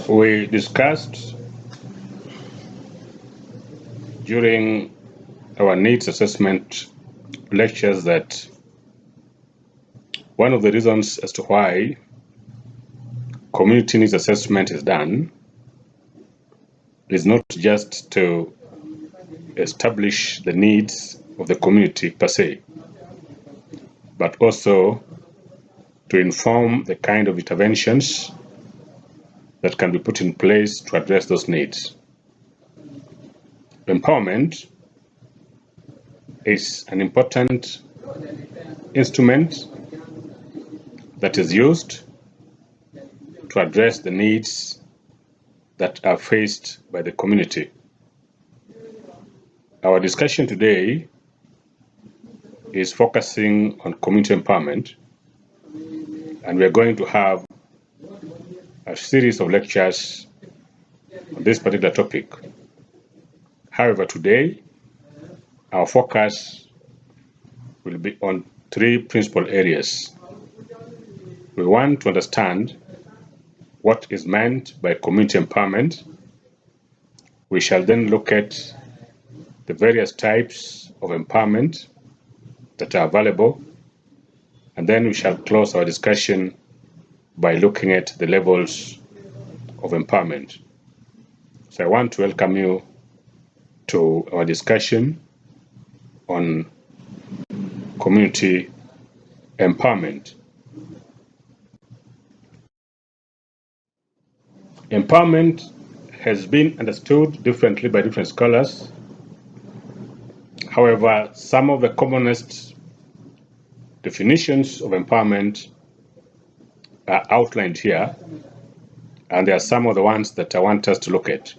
We discussed during our needs assessment lectures that one of the reasons as to why community needs assessment is done is not just to establish the needs of the community per se, but also to inform the kind of interventions that can be put in place to address those needs. Empowerment is an important instrument that is used to address the needs that are faced by the community. Our discussion today is focusing on community empowerment, and we're going to have a series of lectures on this particular topic. However, today, our focus will be on three principal areas. We want to understand what is meant by community empowerment. We shall then look at the various types of empowerment that are available, and then we shall close our discussion by looking at the levels of empowerment. So I want to welcome you to our discussion on community empowerment. Empowerment has been understood differently by different scholars. However, some of the commonest definitions of empowerment are outlined here, and there are some of the ones that I want us to look at.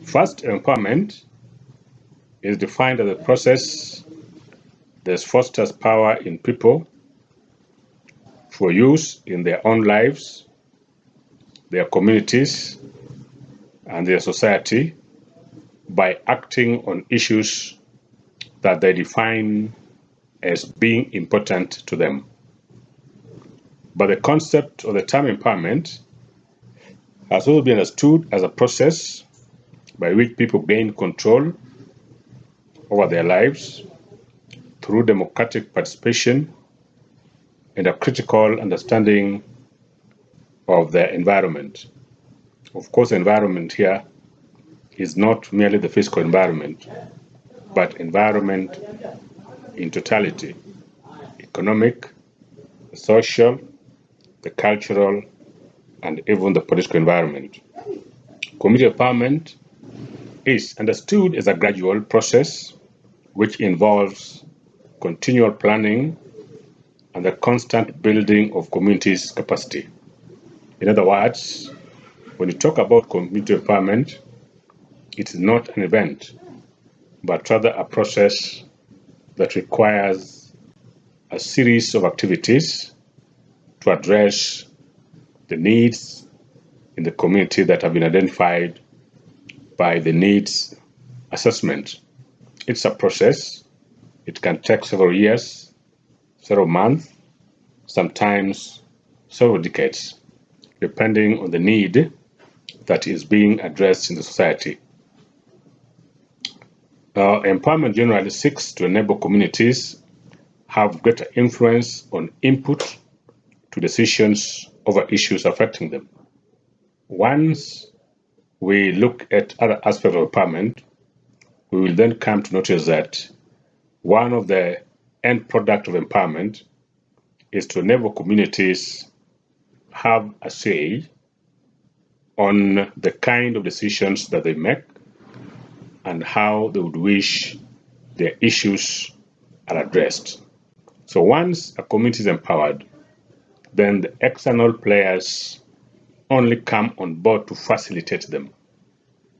First, empowerment is defined as a process that fosters power in people for use in their own lives, their communities, and their society by acting on issues that they define as being important to them. But the concept of the term empowerment has also been understood as a process by which people gain control over their lives through democratic participation and a critical understanding of their environment. Of course, environment here is not merely the physical environment, but environment in totality: economic, social, the cultural, and even the political environment. Community empowerment is understood as a gradual process which involves continual planning and the constant building of communities' capacity. In other words, when you talk about community empowerment, it is not an event, but rather a process that requires a series of activities to address the needs in the community that have been identified by the needs assessment. It's a process. It can take several years, several months, sometimes several decades, depending on the need that is being addressed in the society. Empowerment generally seeks to enable communities have greater influence on input to decisions over issues affecting them. Once we look at other aspects of empowerment, we will then come to notice that one of the end product of empowerment is to enable communities have a say on the kind of decisions that they make and how they would wish their issues are addressed. So once a community is empowered, then the external players only come on board to facilitate them,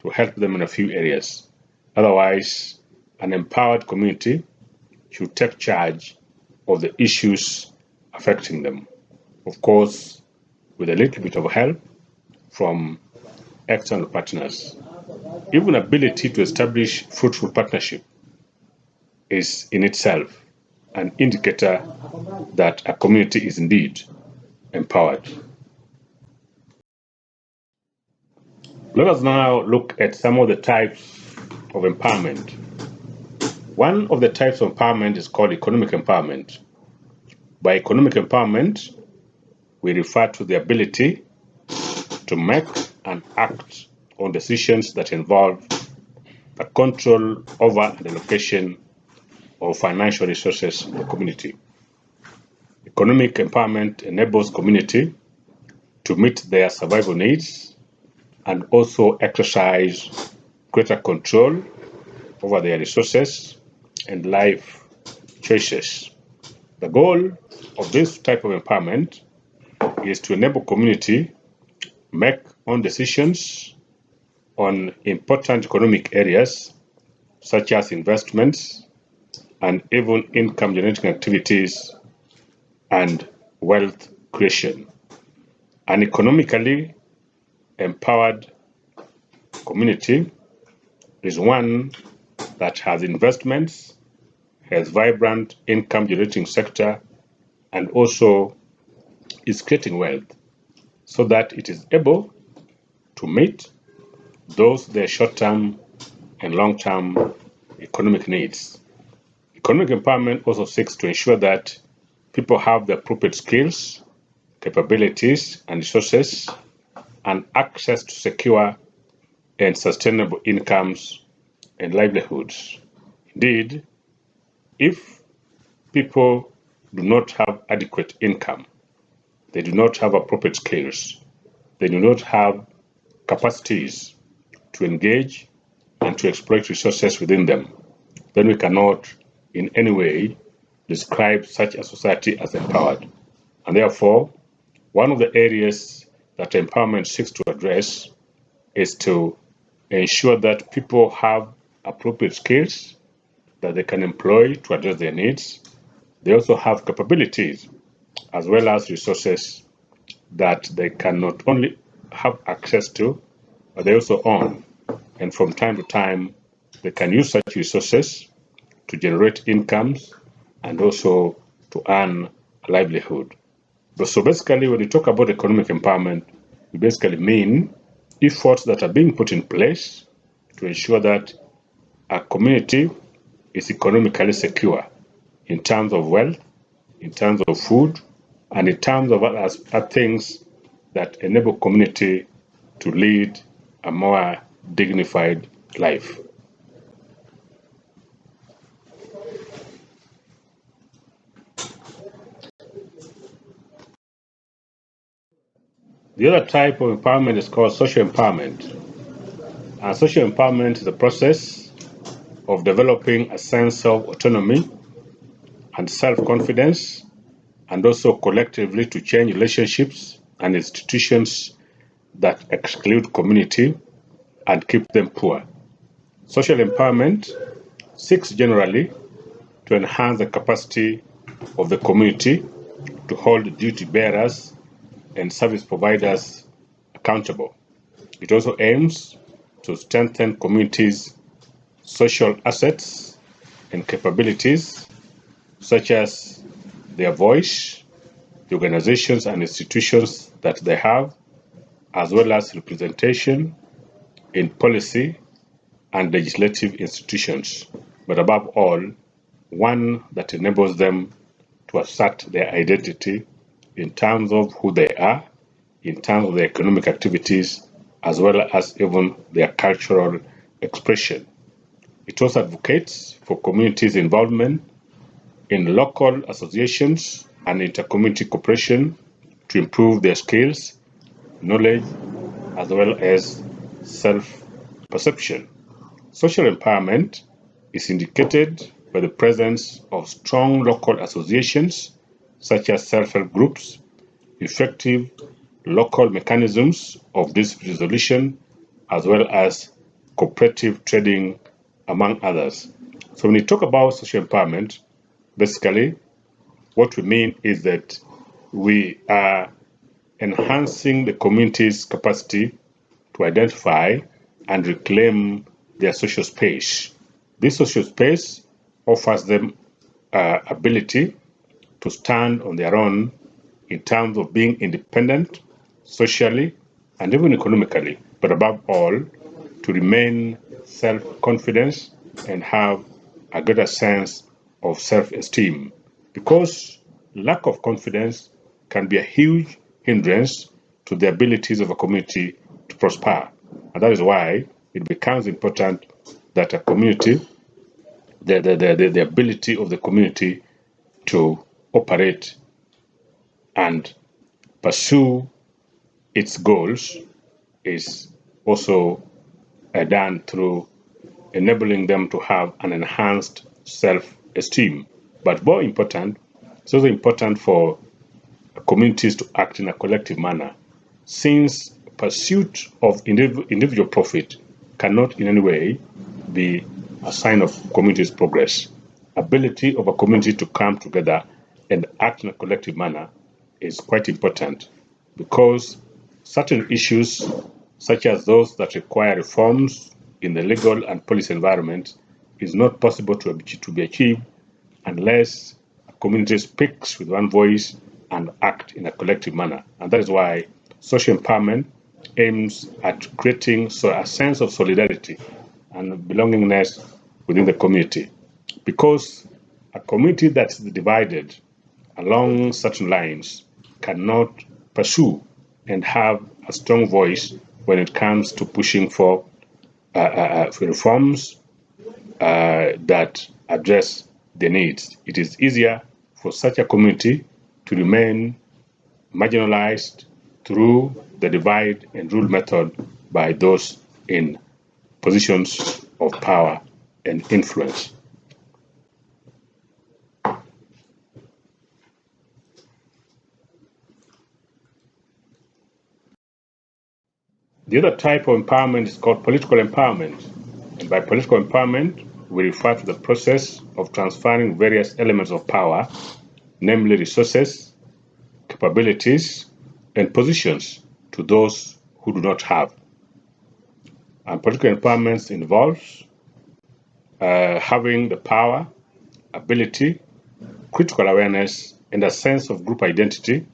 to help them in a few areas. Otherwise, an empowered community should take charge of the issues affecting them. Of course, with a little bit of help from external partners. Even ability to establish fruitful partnership is in itself an indicator that a community is indeed empowered. Let us now look at some of the types of empowerment. One of the types of empowerment is called economic empowerment. By economic empowerment, we refer to the ability to make and act on decisions that involve the control over and allocation of financial resources in the community. Economic empowerment enables community to meet their survival needs and also exercise greater control over their resources and life choices. The goal of this type of empowerment is to enable community make own decisions on important economic areas such as investments and even income generating activities and wealth creation. An economically empowered community is one that has investments, has vibrant income generating sector, and also is creating wealth so that it is able to meet those their short-term and long-term economic needs. Economic empowerment also seeks to ensure that people have the appropriate skills, capabilities, and resources, and access to secure and sustainable incomes and livelihoods. Indeed, if people do not have adequate income, they do not have appropriate skills, they do not have capacities to engage and to exploit resources within them, then we cannot in any way describe such a society as empowered. And therefore, one of the areas that empowerment seeks to address is to ensure that people have appropriate skills that they can employ to address their needs. They also have capabilities as well as resources that they can not only have access to, but they also own. And from time to time, they can use such resources to generate incomes and also to earn a livelihood. So basically, when we talk about economic empowerment, we basically mean efforts that are being put in place to ensure that a community is economically secure in terms of wealth, in terms of food, and in terms of other things that enable community to lead a more dignified life. The other type of empowerment is called social empowerment. And social empowerment is a process of developing a sense of autonomy and self-confidence, and also collectively to change relationships and institutions that exclude community and keep them poor. Social empowerment seeks generally to enhance the capacity of the community to hold duty bearers and service providers accountable. It also aims to strengthen communities' social assets and capabilities, such as their voice, the organizations and institutions that they have, as well as representation in policy and legislative institutions, but above all, one that enables them to assert their identity in terms of who they are, in terms of their economic activities, as well as even their cultural expression. It also advocates for communities' involvement in local associations and intercommunity cooperation to improve their skills, knowledge, as well as self-perception. Social empowerment is indicated by the presence of strong local associations such as self-help groups, effective local mechanisms of dispute resolution, as well as cooperative trading, among others. So when we talk about social empowerment, basically what we mean is that we are enhancing the community's capacity to identify and reclaim their social space. This social space offers them ability to stand on their own in terms of being independent socially and even economically, but above all, to remain self-confident and have a greater sense of self-esteem, because lack of confidence can be a huge hindrance to the abilities of a community to prosper. And that is why it becomes important that a community, the ability of the community to operate and pursue its goals is also done through enabling them to have an enhanced self-esteem. But more important, it's also important for communities to act in a collective manner, since pursuit of individual profit cannot in any way be a sign of community's progress. Ability of a community to come together and act in a collective manner is quite important, because certain issues, such as those that require reforms in the legal and policy environment, is not possible to be achieved unless a community speaks with one voice and act in a collective manner. And that is why social empowerment aims at creating a sense of solidarity and belongingness within the community. Because a community that is divided along certain lines cannot pursue and have a strong voice when it comes to pushing for reforms that address the needs. It is easier for such a community to remain marginalized through the divide and rule method by those in positions of power and influence. The other type of empowerment is called political empowerment. And by political empowerment, we refer to the process of transferring various elements of power, namely resources, capabilities, and positions, to those who do not have. And political empowerment involves having the power, ability, critical awareness, and a sense of group identity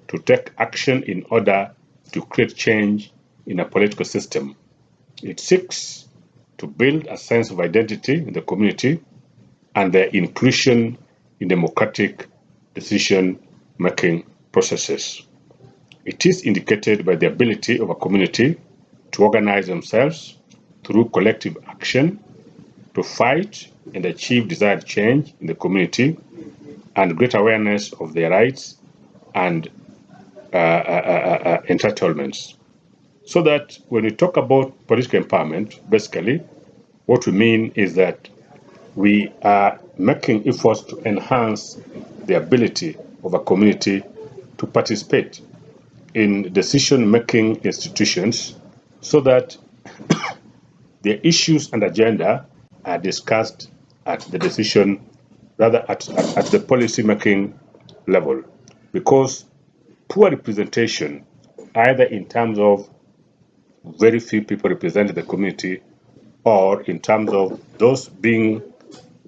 to take action in order to create change in a political system. It seeks to build a sense of identity in the community and their inclusion in democratic decision-making processes. It is indicated by the ability of a community to organize themselves through collective action to fight and achieve desired change in the community, and great awareness of their rights and entitlements. So that when we talk about political empowerment, basically what we mean is that we are making efforts to enhance the ability of a community to participate in decision-making institutions, so that their issues and agenda are discussed at the at the policy-making level. Because poor representation, either in terms of very few people representing the community, or in terms of those being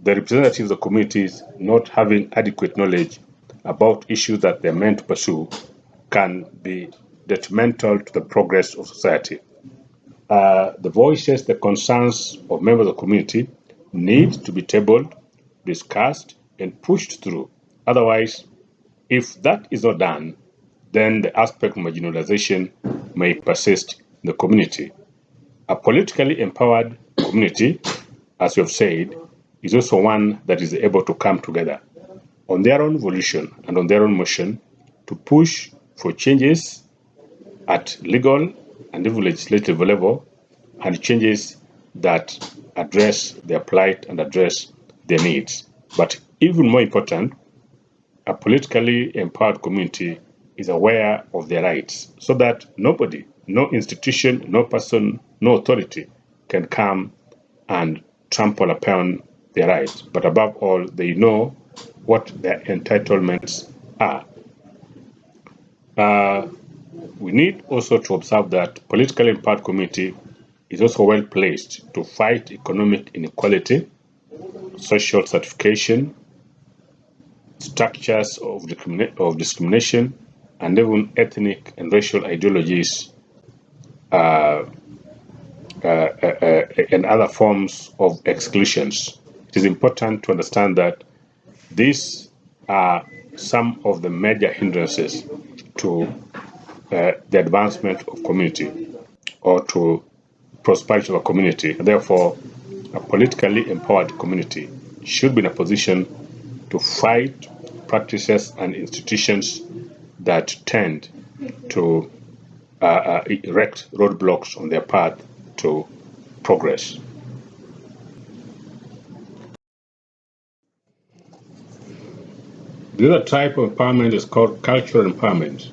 the representatives of communities not having adequate knowledge about issues that they're meant to pursue, can be detrimental to the progress of society. The voices, the concerns of members of the community need to be tabled, discussed, and pushed through. Otherwise, if that is not done, then the aspect of marginalization may persist in the community. A politically empowered community, as we have said, is also one that is able to come together on their own volition and on their own motion to push for changes at legal and even legislative level, and changes that address their plight and address their needs. But even more important, a politically empowered community is aware of their rights, so that nobody, no institution, no person, no authority can come and trample upon their rights. But above all, they know what their entitlements are. We need also to observe that politically empowered community is also well placed to fight economic inequality, social stratification, structures of discrimination, and even ethnic and racial ideologies and other forms of exclusions. It is important to understand that these are some of the major hindrances to the advancement of community or to prosperity of a community. Therefore, a politically empowered community should be in a position to fight practices and institutions that tend to erect roadblocks on their path to progress. The other type of empowerment is called cultural empowerment.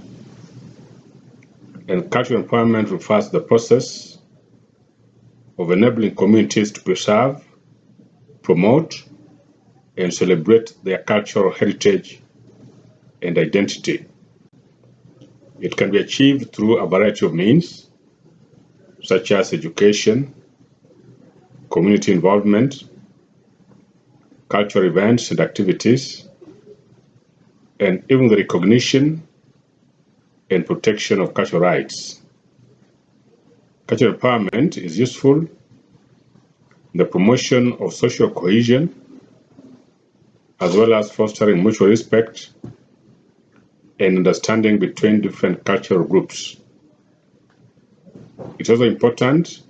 And cultural empowerment refers to the process of enabling communities to preserve, promote, and celebrate their cultural heritage and identity. It can be achieved through a variety of means, such as education, community involvement, cultural events and activities, and even the recognition and protection of cultural rights. Cultural empowerment is useful in the promotion of social cohesion, as well as fostering mutual respect and understanding between different cultural groups. It's also important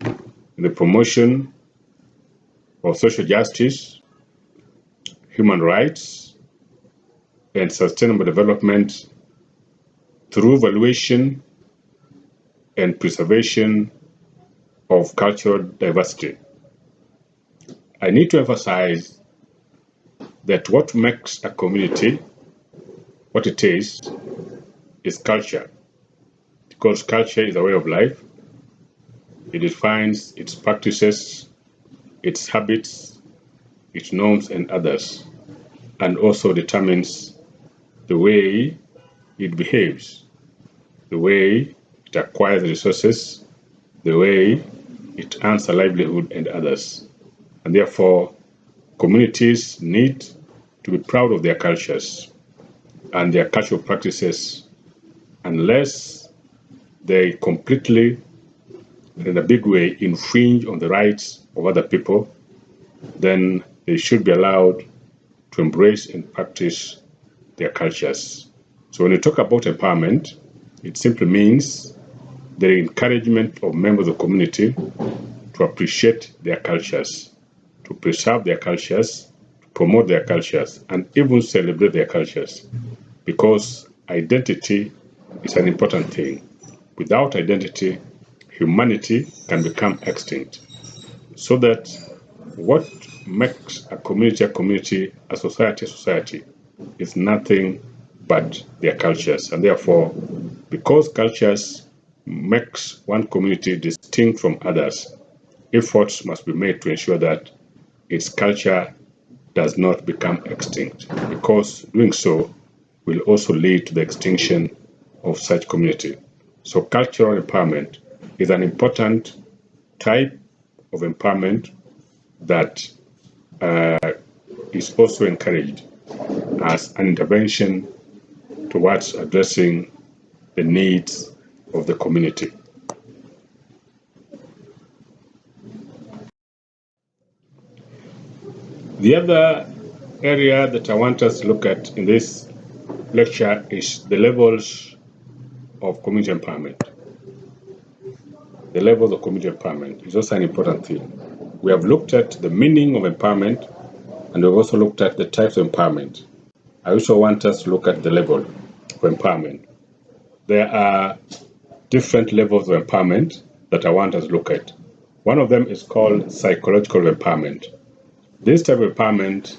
in the promotion of social justice, human rights, and sustainable development through valuation and preservation of cultural diversity. I need to emphasize that what makes a community what it is culture, because culture is a way of life. It defines its practices, its habits, its norms, and others, and also determines the way it behaves, the way it acquires resources, the way it earns a livelihood, and others. And therefore, communities need to be proud of their cultures and their cultural practices, unless they completely, in a big way, infringe on the rights of other people, then they should be allowed to embrace and practice their cultures. So when you talk about empowerment, it simply means the encouragement of members of the community to appreciate their cultures, to preserve their cultures, to promote their cultures, and even celebrate their cultures. Because identity is an important thing. Without identity, humanity can become extinct. So that what makes a community, a society, is nothing but their cultures. And therefore, because cultures makes one community distinct from others, efforts must be made to ensure that its culture does not become extinct, because doing so will also lead to the extinction of such community. So cultural empowerment is an important type of empowerment that is also encouraged as an intervention towards addressing the needs of the community. The other area that I want us to look at in this lecture is the levels of community empowerment. The levels of community empowerment is also an important thing. We have looked at the meaning of empowerment, and we've also looked at the types of empowerment. I also want us to look at the level of empowerment. There are different levels of empowerment that I want us to look at. One of them is called psychological empowerment. This type of empowerment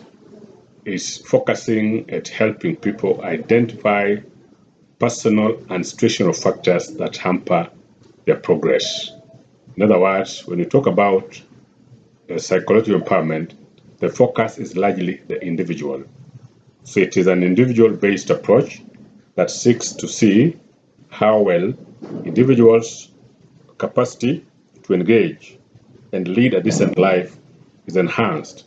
is focusing at helping people identify personal and situational factors that hamper their progress. In other words, when you talk about psychological empowerment, the focus is largely the individual. So it is an individual-based approach that seeks to see how well individuals' capacity to engage and lead a decent life is enhanced.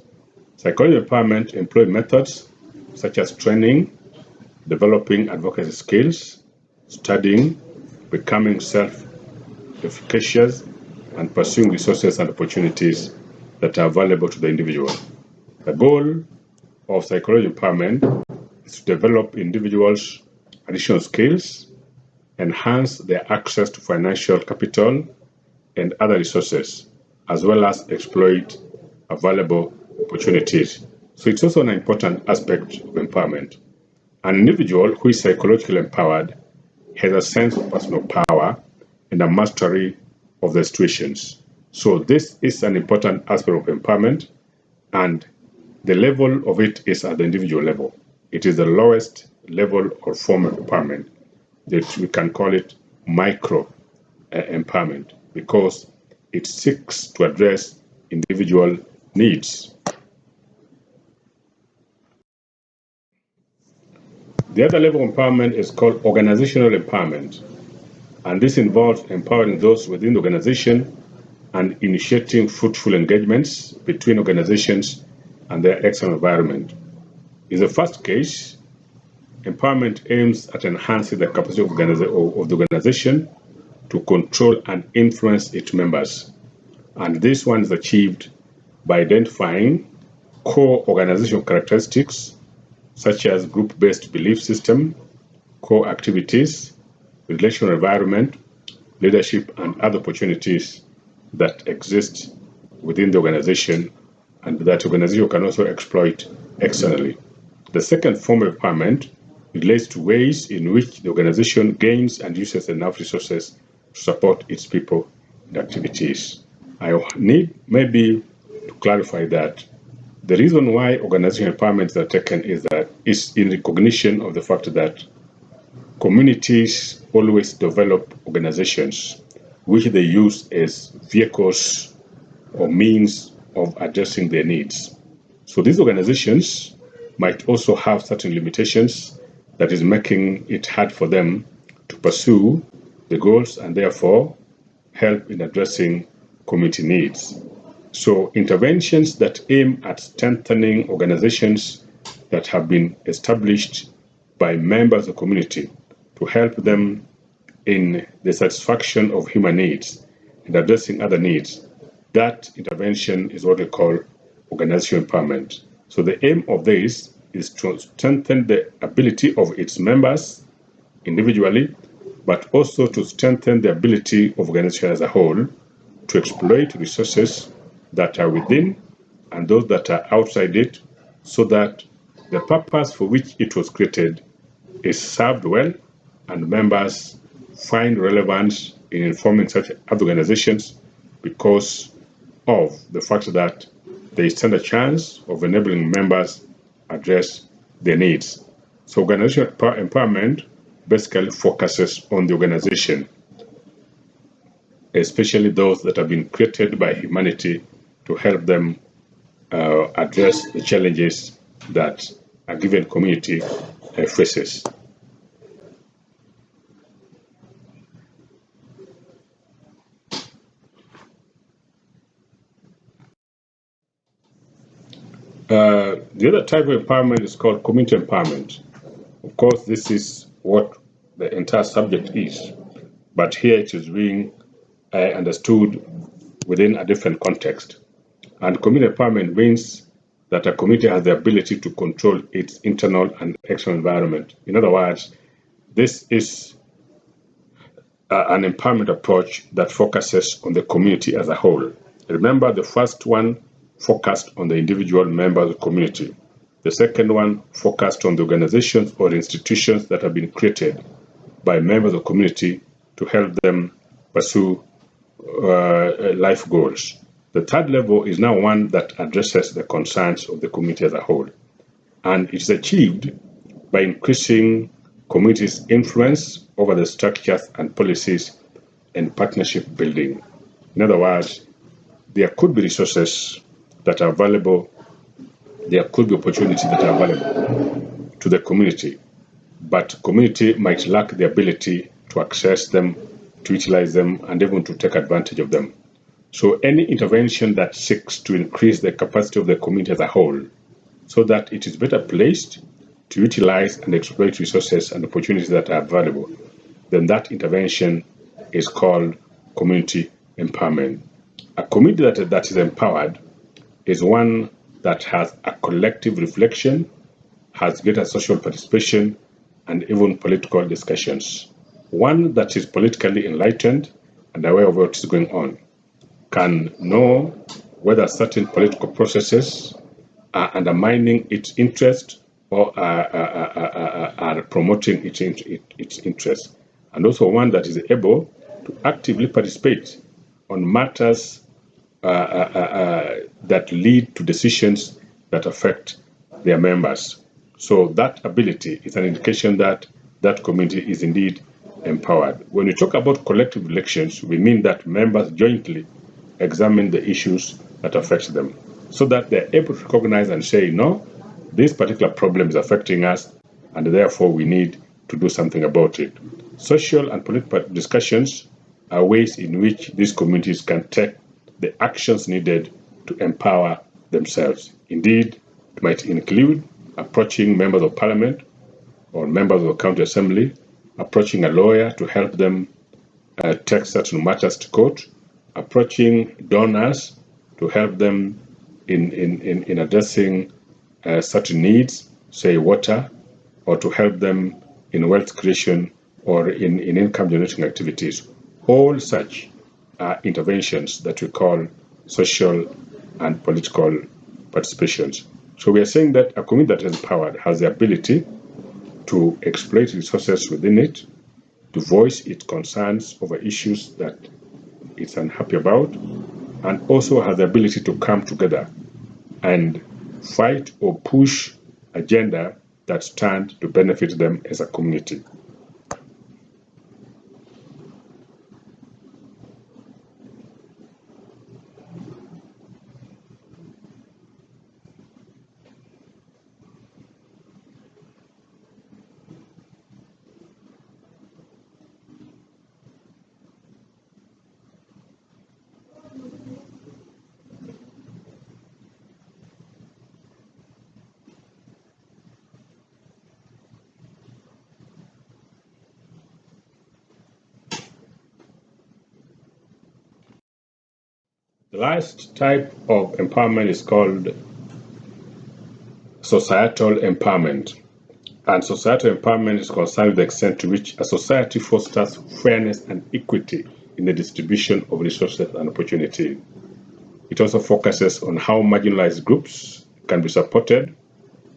Psychological empowerment employs methods such as training, developing advocacy skills, studying, becoming self-efficacious, and pursuing resources and opportunities that are available to the individual. The goal of psychological empowerment is to develop individuals' additional skills, enhance their access to financial capital and other resources, as well as exploit available opportunities. So it's also an important aspect of empowerment. An individual who is psychologically empowered has a sense of personal power and a mastery of the situations. So this is an important aspect of empowerment, and the level of it is at the individual level. It is the lowest level or form of empowerment, that we can call it micro empowerment, because it seeks to address individual needs. The other level of empowerment is called organizational empowerment, and this involves empowering those within the organization and initiating fruitful engagements between organizations and their external environment. In the first case, empowerment aims at enhancing the capacity of the organization to control and influence its members. And this one is achieved by identifying core organizational characteristics such as group-based belief system, core activities, relational environment, leadership, and other opportunities that exist within the organization and that organization can also exploit externally. The second form of empowerment relates to ways in which the organization gains and uses enough resources to support its people and activities. I need maybe to clarify that the reason why organizational empowerments are taken is in recognition of the fact that communities always develop organizations which they use as vehicles or means of addressing their needs. So these organizations might also have certain limitations that is making it hard for them to pursue the goals and therefore help in addressing community needs. So interventions that aim at strengthening organizations that have been established by members of the community to help them in the satisfaction of human needs and addressing other needs, that intervention is what we call organizational empowerment. So the aim of this is to strengthen the ability of its members individually, but also to strengthen the ability of organization as a whole to exploit resources that are within and those that are outside it, so that the purpose for which it was created is served well and members find relevance in informing such other organizations because of the fact that they stand a chance of enabling members address their needs. So organizational empowerment basically focuses on the organization, especially those that have been created by humanity to help them address the challenges that a given community faces. The other type of empowerment is called community empowerment. Of course, this is what the entire subject is, but here it is being understood within a different context. And community empowerment means that a community has the ability to control its internal and external environment. In other words, this is an empowerment approach that focuses on the community as a whole. Remember, the first one focused on the individual members of the community. The second one focused on the organizations or institutions that have been created by members of the community to help them pursue life goals. The third level is now one that addresses the concerns of the community as a whole. And it is achieved by increasing communities' influence over the structures and policies and partnership building. In other words, there could be resources that are available, there could be opportunities that are available to the community, but community might lack the ability to access them, to utilize them, and even to take advantage of them. So any intervention that seeks to increase the capacity of the community as a whole so that it is better placed to utilize and exploit resources and opportunities that are available, then that intervention is called community empowerment. A community that is empowered is one that has a collective reflection, has greater social participation, and even political discussions. One that is politically enlightened and aware of what is going on, can know whether certain political processes are undermining its interest or are promoting its interest, and also one that is able to actively participate on matters that lead to decisions that affect their members. So that ability is an indication that that community is indeed empowered. When we talk about collective elections, we mean that members jointly examine the issues that affect them so that they're able to recognize and say, no, this particular problem is affecting us, and therefore we need to do something about it. Social and political discussions are ways in which these communities can take the actions needed to empower themselves. Indeed, it might include approaching members of parliament or members of the county assembly, approaching a lawyer to help them take certain matters to court, approaching donors to help them in addressing certain needs, say water, or to help them in wealth creation or in income generating activities. All such are interventions that we call social and political participations. So we are saying that a community that is empowered has the ability to exploit resources within it, to voice its concerns over issues that it's unhappy about, and also has the ability to come together and fight or push agenda that stand to benefit them as a community. The last type of empowerment is called societal empowerment. And societal empowerment is concerned with the extent to which a society fosters fairness and equity in the distribution of resources and opportunity. It also focuses on how marginalized groups can be supported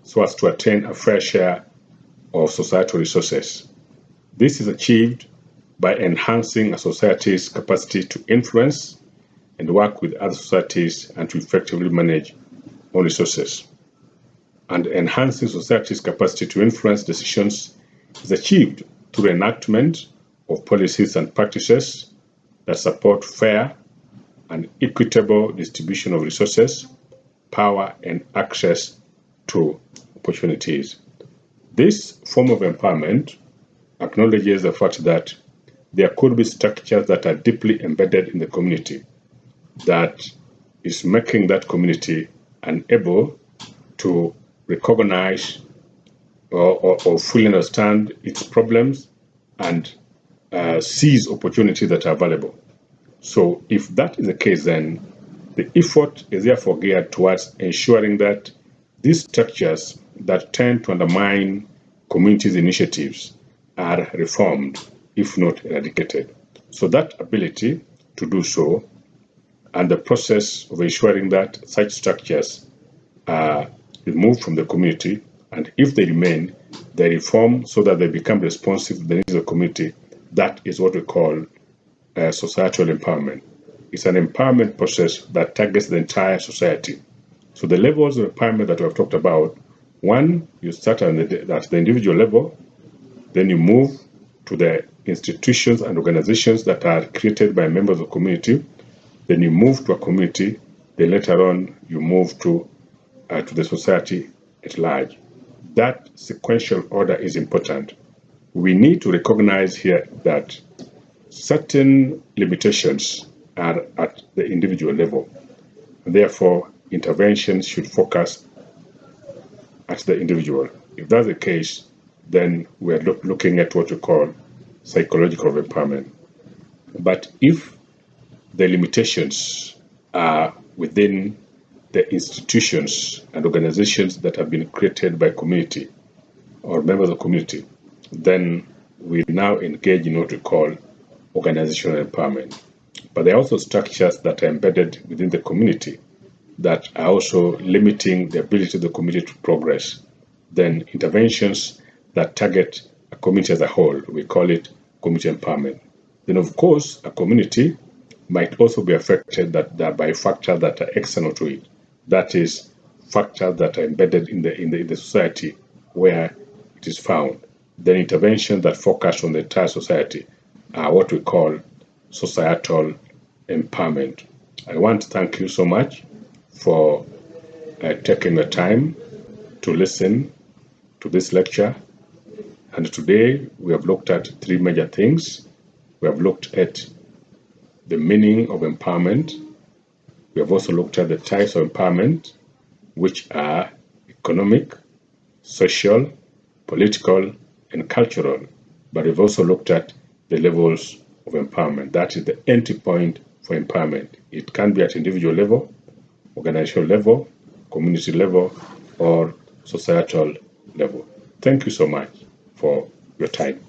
so as to attain a fair share of societal resources. This is achieved by enhancing a society's capacity to influence and work with other societies and to effectively manage own resources. And enhancing society's capacity to influence decisions is achieved through enactment of policies and practices that support fair and equitable distribution of resources, power, and access to opportunities. This form of empowerment acknowledges the fact that there could be structures that are deeply embedded in the community that is making that community unable to recognize or fully understand its problems and seize opportunities that are available. So if that is the case, then the effort is therefore geared towards ensuring that these structures that tend to undermine communities' initiatives are reformed, if not eradicated. So that ability to do so and the process of ensuring that such structures are removed from the community, and if they remain, they reform so that they become responsive to the needs of the community. That is what we call societal empowerment. It's an empowerment process that targets the entire society. So the levels of empowerment that we have talked about, one, you start at the individual level, then you move to the institutions and organizations that are created by members of the community, then you move to a community, then later on you move to the society at large. That sequential order is important. We need to recognize here that certain limitations are at the individual level. Therefore, interventions should focus at the individual. If that's the case, then we're looking at what we call psychological empowerment. But if the limitations are within the institutions and organizations that have been created by community or members of community, then we now engage in what we call organizational empowerment. But there are also structures that are embedded within the community that are also limiting the ability of the community to progress. Then interventions that target a community as a whole, we call it community empowerment. Then, of course, a community might also be affected by factors that are external to it. That is, factors that are embedded in the society where it is found. Then interventions that focus on the entire society are what we call societal empowerment. I want to thank you so much for taking the time to listen to this lecture. And today we have looked at three major things. We have looked at the meaning of empowerment. We have also looked at the types of empowerment, which are economic, social, political, and cultural. But we've also looked at the levels of empowerment. That is the entry point for empowerment. It can be at individual level, organizational level, community level, or societal level. Thank you so much for your time.